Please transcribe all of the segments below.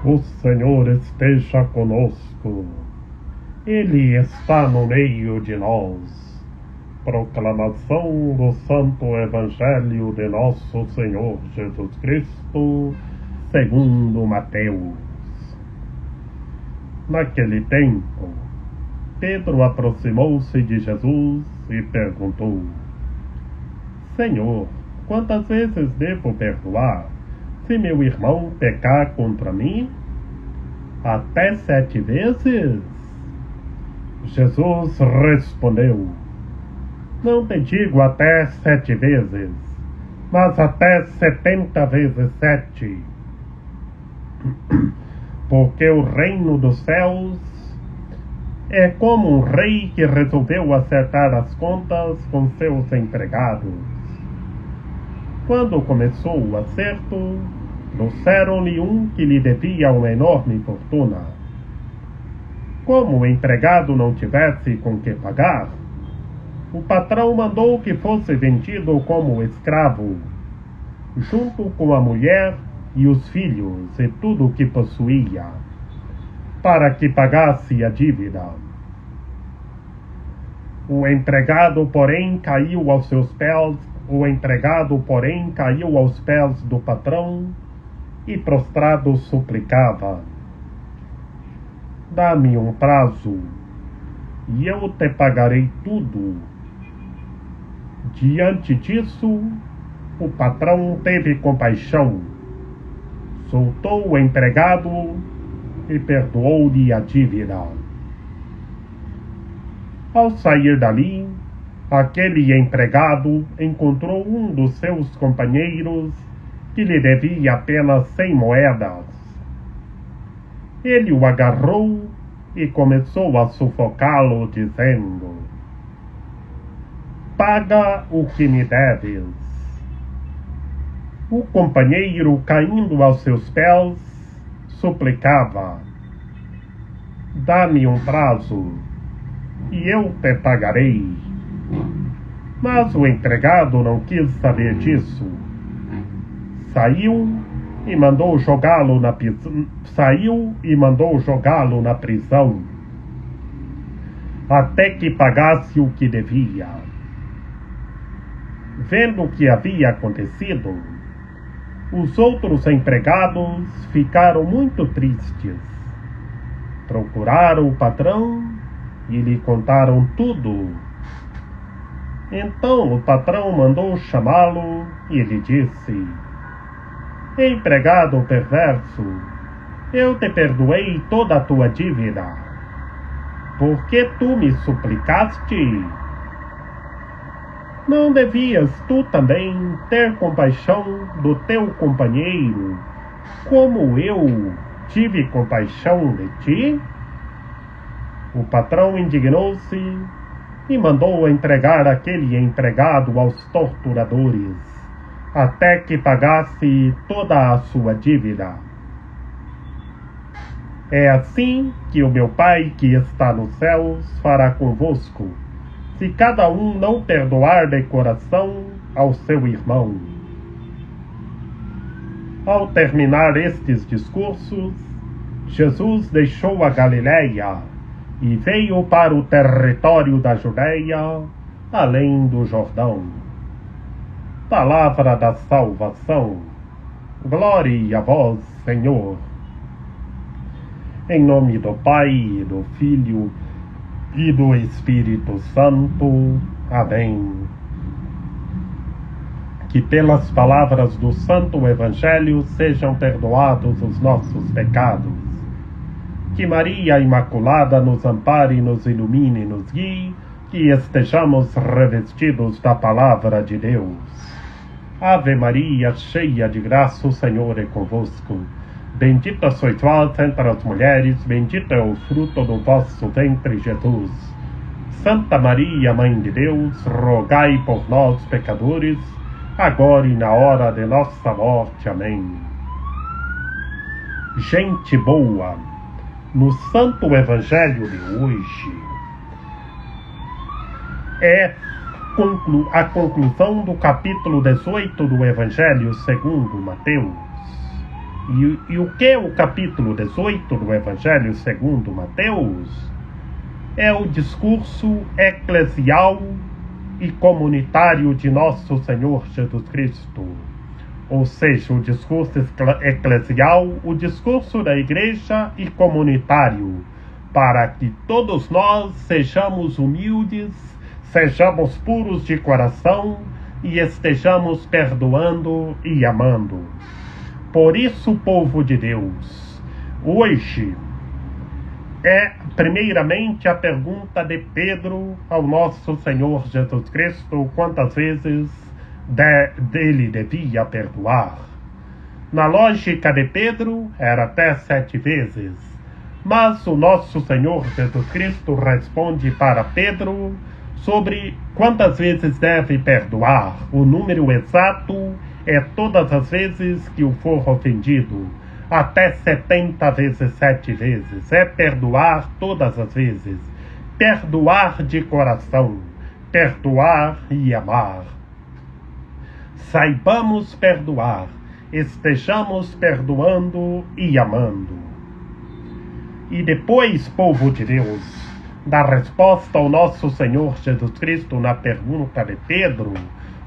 O Senhor esteja conosco. Ele está no meio de nós. Proclamação do Santo Evangelho de Nosso Senhor Jesus Cristo, segundo Mateus. Naquele tempo, Pedro aproximou-se de Jesus e perguntou: Senhor, quantas vezes devo perdoar, se meu irmão pecar contra mim? Até 7 vezes? Jesus respondeu: Não te digo até 7 vezes, mas até 70 vezes 7. Porque o reino dos céus é como um rei que resolveu acertar as contas com seus empregados. Quando começou o acerto, trouxeram-lhe um que lhe devia uma enorme fortuna. Como o empregado não tivesse com que pagar, o patrão mandou que fosse vendido como escravo, junto com a mulher e os filhos e tudo o que possuía, para que pagasse a dívida. O empregado, porém, caiu aos pés do patrão e prostrado suplicava: Dá-me um prazo, e eu te pagarei tudo. Diante disso, o patrão teve compaixão, soltou o empregado e perdoou-lhe a dívida. Ao sair dali, aquele empregado encontrou um dos seus companheiros que lhe devia apenas 100 moedas. Ele o agarrou e começou a sufocá-lo, dizendo: Paga o que me deves. O companheiro, caindo aos seus pés, suplicava: Dá-me um prazo, e eu te pagarei. Mas o empregado não quis saber disso. Saiu e mandou jogá-lo na prisão, até que pagasse o que devia. Vendo o que havia acontecido, os outros empregados ficaram muito tristes. Procuraram o patrão e lhe contaram tudo. Então o patrão mandou chamá-lo e lhe disse: Empregado perverso, eu te perdoei toda a tua dívida. Por que tu me suplicaste? Não devias tu também ter compaixão do teu companheiro, como eu tive compaixão de ti? O patrão indignou-se e mandou entregar aquele empregado aos torturadores, até que pagasse toda a sua dívida. É assim que o meu Pai que está nos céus fará convosco, se cada um não perdoar de coração ao seu irmão. Ao terminar estes discursos, Jesus deixou a Galiléia e veio para o território da Judeia, além do Jordão. Palavra da salvação. Glória a vós, Senhor. Em nome do Pai, do Filho e do Espírito Santo. Amém. Que pelas palavras do Santo Evangelho sejam perdoados os nossos pecados. Que Maria Imaculada nos ampare, nos ilumine e nos guie, que estejamos revestidos da Palavra de Deus. Ave Maria, cheia de graça, o Senhor é convosco. Bendita sois vós entre as mulheres, bendito é o fruto do vosso ventre, Jesus. Santa Maria, Mãe de Deus, rogai por nós, pecadores, agora e na hora de nossa morte. Amém. Gente boa, no Santo Evangelho de hoje é a conclusão do capítulo 18 do Evangelho segundo Mateus. E o que é o capítulo 18 do Evangelho segundo Mateus? É o discurso eclesial e comunitário de nosso Senhor Jesus Cristo. Ou seja, o discurso eclesial, o discurso da igreja e comunitário, para que todos nós sejamos humildes, sejamos puros de coração e estejamos perdoando e amando. Por isso, povo de Deus, hoje é primeiramente a pergunta de Pedro ao nosso Senhor Jesus Cristo: quantas vezes dele devia perdoar? Na lógica de Pedro, era até 7 vezes. Mas o nosso Senhor Jesus Cristo responde para Pedro sobre quantas vezes deve perdoar. O número exato é todas as vezes que o for ofendido. Até 70 vezes 7 vezes. É perdoar todas as vezes. Perdoar de coração. Perdoar e amar. Saibamos perdoar. Estejamos perdoando e amando. E depois, povo de Deus, da resposta ao nosso Senhor Jesus Cristo na pergunta de Pedro,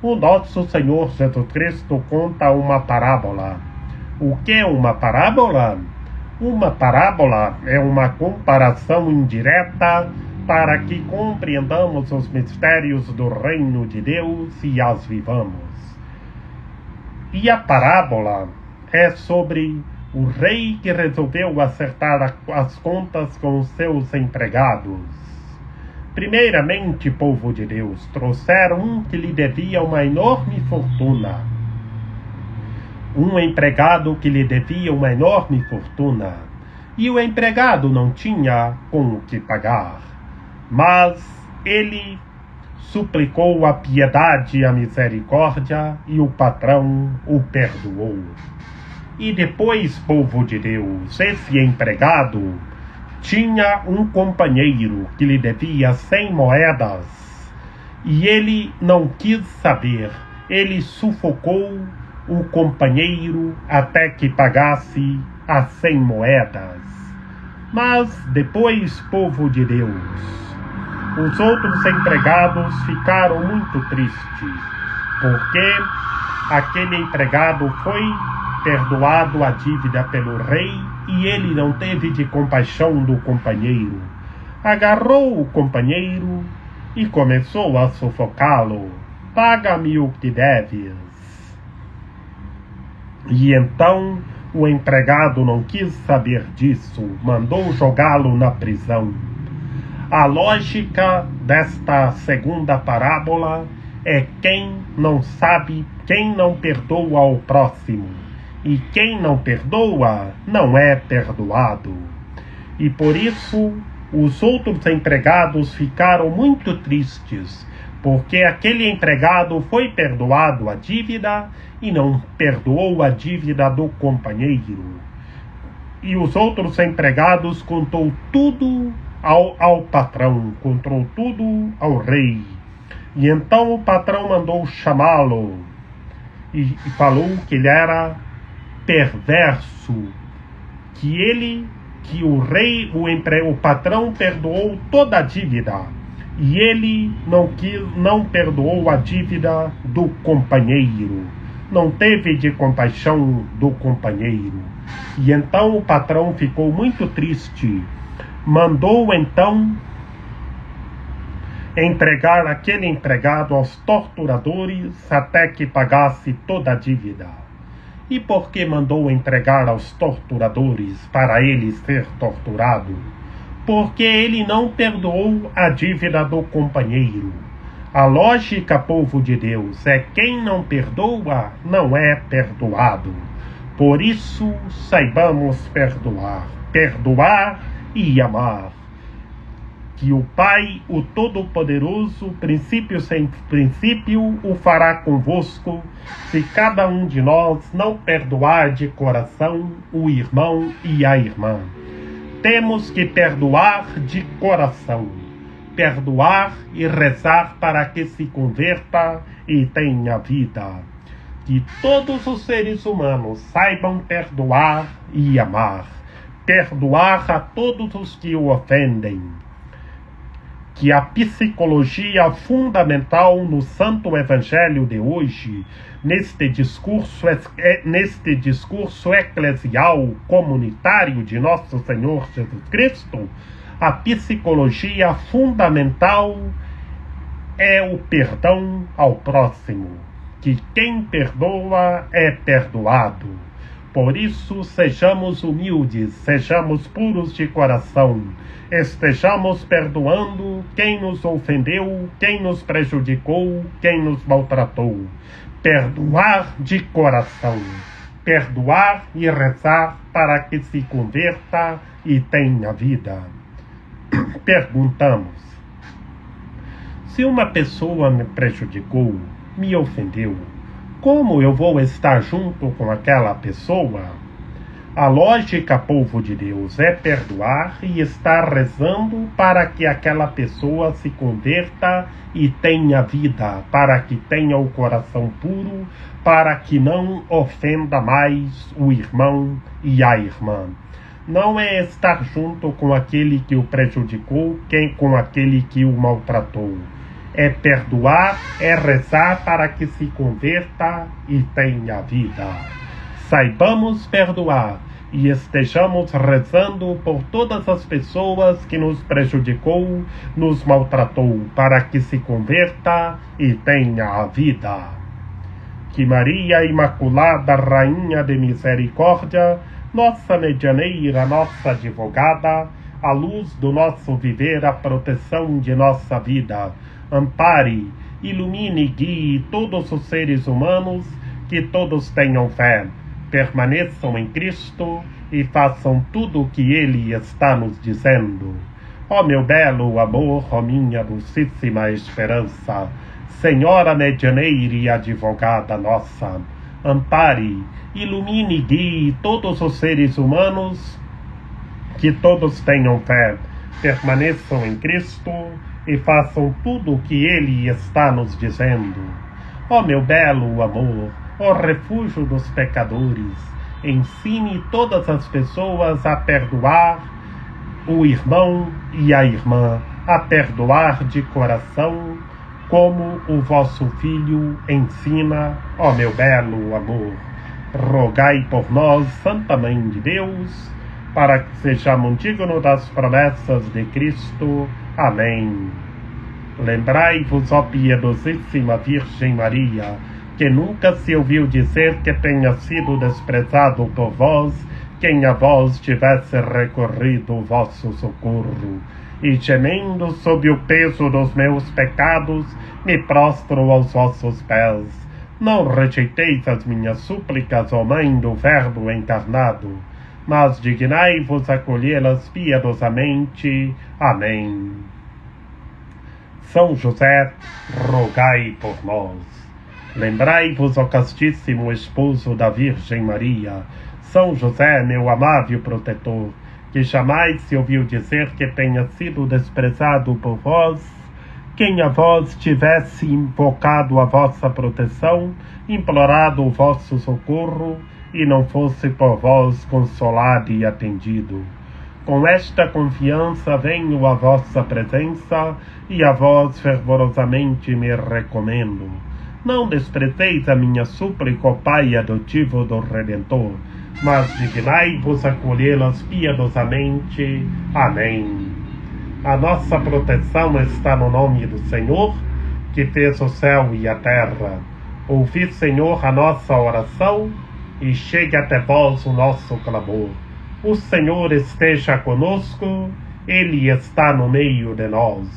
o nosso Senhor Jesus Cristo conta uma parábola. O que é uma parábola? Uma parábola é uma comparação indireta para que compreendamos os mistérios do reino de Deus e as vivamos. E a parábola é sobre o rei que resolveu acertar as contas com os seus empregados. Primeiramente, povo de Deus, trouxeram um que lhe devia uma enorme fortuna. Um empregado que lhe devia uma enorme fortuna. E o empregado não tinha com o que pagar. Mas ele suplicou a piedade e a misericórdia e o patrão o perdoou. E depois, povo de Deus, esse empregado tinha um companheiro que lhe devia 100 moedas. E ele não quis saber. Ele sufocou o companheiro até que pagasse as 100 moedas. Mas depois, povo de Deus, os outros empregados ficaram muito tristes, porque aquele empregado foi perdoado a dívida pelo rei e ele não teve de compaixão do companheiro. Agarrou o companheiro e começou a sufocá-lo. Paga-me o que deves. E então o empregado não quis saber disso, mandou jogá-lo na prisão. A lógica desta segunda parábola é quem não sabe, quem não perdoa ao próximo. E quem não perdoa não é perdoado. E por isso os outros empregados ficaram muito tristes, porque aquele empregado foi perdoado a dívida e não perdoou a dívida do companheiro. E os outros empregados contou tudo ao patrão, contou tudo ao rei. E então o patrão mandou chamá-lo e falou que ele era perverso, que o rei, o patrão perdoou toda a dívida e ele não perdoou a dívida do companheiro, não teve de compaixão do companheiro. E então o patrão ficou muito triste, mandou então entregar aquele empregado aos torturadores até que pagasse toda a dívida. E por que mandou entregar aos torturadores para ele ser torturado? Porque ele não perdoou a dívida do companheiro. A lógica, povo de Deus, é quem não perdoa não é perdoado. Por isso, saibamos perdoar. Perdoar e amar. Que o Pai, o Todo-Poderoso, princípio sem princípio, o fará convosco, se cada um de nós não perdoar de coração o irmão e a irmã. Temos que perdoar de coração, perdoar e rezar para que se converta e tenha vida. que todos os seres humanos saibam perdoar e amar. Perdoar a todos os que o ofendem. Que a psicologia fundamental no Santo Evangelho de hoje, neste discurso eclesial comunitário de Nosso Senhor Jesus Cristo, a psicologia fundamental é o perdão ao próximo, que quem perdoa é perdoado. Por isso, sejamos humildes, sejamos puros de coração, estejamos perdoando quem nos ofendeu, quem nos prejudicou, quem nos maltratou. Perdoar de coração, perdoar e rezar para que se converta e tenha vida. Perguntamos: se uma pessoa me prejudicou, me ofendeu, como eu vou estar junto com aquela pessoa? A lógica, povo de Deus, é perdoar e estar rezando para que aquela pessoa se converta e tenha vida, para que tenha o coração puro, para que não ofenda mais o irmão e a irmã. Não é estar junto com aquele que o prejudicou, com aquele que o maltratou. É perdoar, é rezar para que se converta e tenha vida. Saibamos perdoar e estejamos rezando por todas as pessoas que nos prejudicou, nos maltratou, para que se converta e tenha a vida. Que Maria Imaculada, Rainha de Misericórdia, nossa medianeira, nossa advogada, a luz do nosso viver, a proteção de nossa vida, ampare, ilumine e guie todos os seres humanos, que todos tenham fé, permaneçam em Cristo e façam tudo o que Ele está nos dizendo. Ó meu belo amor, ó minha dulcíssima esperança, Senhora medianeira e advogada nossa, ampare, ilumine e guie todos os seres humanos, que todos tenham fé, permaneçam em Cristo e façam tudo o que Ele está nos dizendo. Ó meu belo amor, ó refúgio dos pecadores, ensine todas as pessoas a perdoar o irmão e a irmã, a perdoar de coração, como o vosso Filho ensina. Ó meu belo amor, rogai por nós, Santa Mãe de Deus, para que sejamos dignos das promessas de Cristo. Amém. Lembrai-vos, ó piedosíssima Virgem Maria, que nunca se ouviu dizer que tenha sido desprezado por vós quem a vós tivesse recorrido o vosso socorro. E gemendo sob o peso dos meus pecados, me prostro aos vossos pés. Não rejeiteis as minhas súplicas, ó Mãe do Verbo encarnado, mas dignai-vos acolhê-las piedosamente. Amém. São José, rogai por nós. Lembrai-vos, ó castíssimo esposo da Virgem Maria, São José, meu amável protetor, que jamais se ouviu dizer que tenha sido desprezado por vós, quem a vós tivesse invocado a vossa proteção, implorado o vosso socorro, e não fosse por vós consolado e atendido. Com esta confiança venho à vossa presença, e a vós fervorosamente me recomendo. Não desprezeis a minha súplica, ó Pai adotivo do Redentor, mas dignai-vos acolhê-las piedosamente. Amém. A nossa proteção está no nome do Senhor, que fez o céu e a terra. Ouvi, Senhor, a nossa oração, e chegue até vós o nosso clamor. O Senhor esteja conosco, Ele está no meio de nós.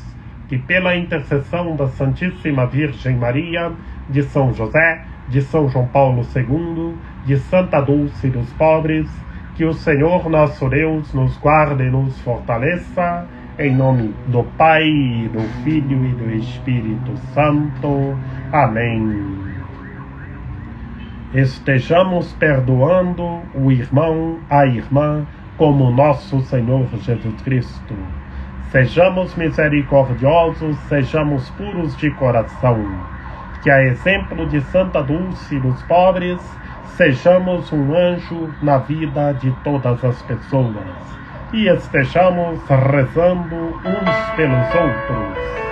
Que pela intercessão da Santíssima Virgem Maria, de São José, de São João Paulo II, de Santa Dulce dos Pobres, que o Senhor nosso Deus nos guarde e nos fortaleça, em nome do Pai, do Filho e do Espírito Santo. Amém. Estejamos perdoando o irmão, a irmã, como nosso Senhor Jesus Cristo. Sejamos misericordiosos, sejamos puros de coração. que, a exemplo de Santa Dulce dos pobres, sejamos um anjo na vida de todas as pessoas e estejamos rezando uns pelos outros.